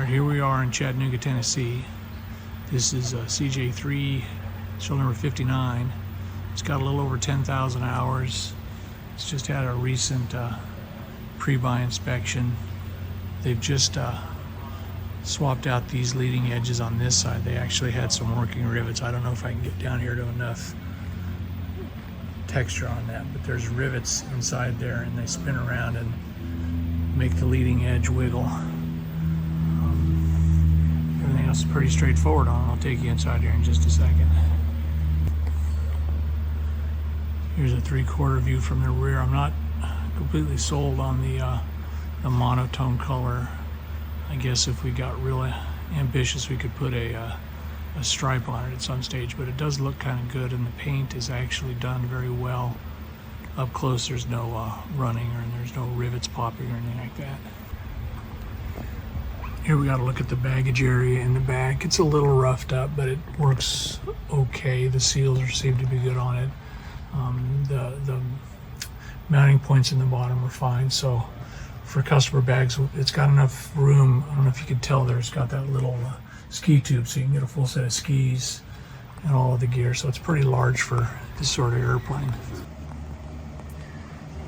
Here we are in Chattanooga, Tennessee. This is CJ3, shell number 59. It's got a little over 10,000 hours. It's just had a recent pre-buy inspection. They've just swapped out these leading edges on this side. They actually had some working rivets. I don't know if I can get down here to enough texture on that, but there's rivets inside there and they spin around and make the leading edge wiggle. Everything else is pretty straightforward on it. I'll take you inside here in just a second. Here's a 3/4 view from the rear. I'm not completely sold on the monotone color. I guess if we got really ambitious, we could put a stripe on it at some stage, but it does look kind of good, and the paint is actually done very well. Up close, there's no running, or there's no rivets popping or anything like that. Here we got to look at the baggage area in the back. It's a little roughed up, but it works okay. The seals seem to be good on it. The mounting points in the bottom are fine. So for customer bags, it's got enough room. I don't know if you can tell there, it's got that little ski tube, so you can get a full set of skis and all of the gear. So it's pretty large for this sort of airplane.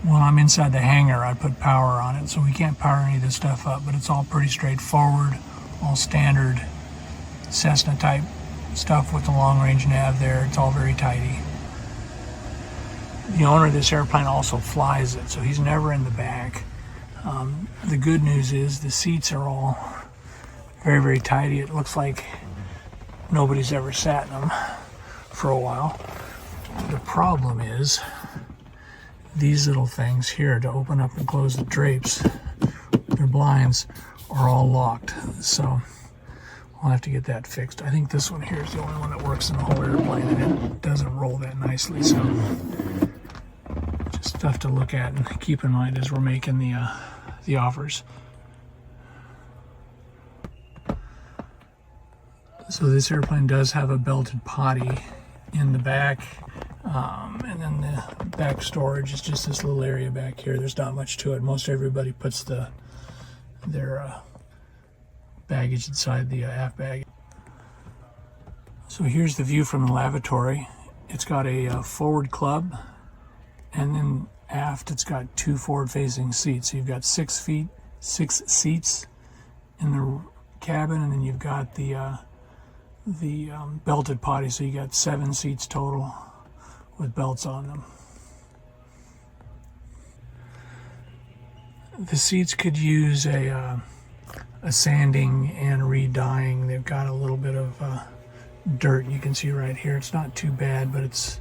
When I'm inside the hangar, I put power on it, so we can't power any of this stuff up, but it's all pretty straightforward, all standard Cessna type stuff with the long range nav there. It's all very tidy. The owner of this airplane also flies it, so he's never in the back. The good news is the seats are all very, very tidy. It looks like nobody's ever sat in them for a while. The problem is these little things here to open up and close the drapes, their blinds, are all locked. So I'll have to get that fixed. I think this one here is the only one that works in the whole airplane, and it doesn't roll that nicely. So just stuff to look at and keep in mind as we're making the offers. So this airplane does have a belted potty in the back. And then the back storage is just this little area back here. There's not much to it. Most everybody puts their baggage inside the aft bag. So here's the view from the lavatory. It's got a forward club, and then aft it's got 2 forward-facing seats. So you've got 6 seats in the cabin, and then you've got the belted potty. So you got 7 seats total with belts on them. The seats could use a sanding and re-dyeing. They've got a little bit of dirt you can see right here. It's not too bad, but it's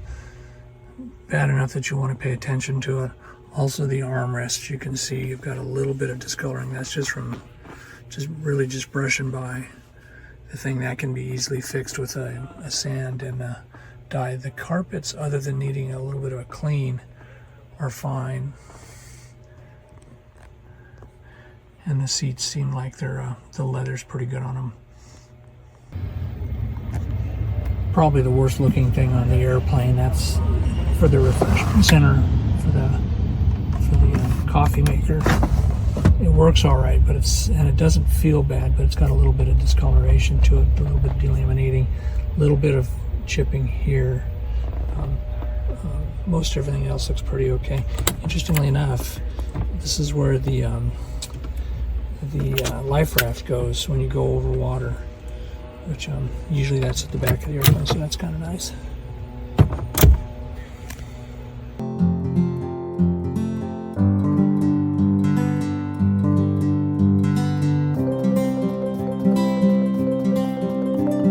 bad enough that you want to pay attention to it. Also the armrests, you can see you've got a little bit of discoloring. That's just from really brushing by. The thing that can be easily fixed with a sand and a dye. The carpets, other than needing a little bit of a clean, are fine. And the seats seem like the leather's pretty good on them. Probably the worst looking thing on the airplane, that's for the refreshment center, for the coffee maker. It works all right, but it doesn't feel bad, but it's got a little bit of discoloration to it, a little bit of delaminating, a little bit of chipping here. Most everything else looks pretty okay. Interestingly enough, this is where the life raft goes when you go over water, which usually that's at the back of the airplane, so that's kind of nice.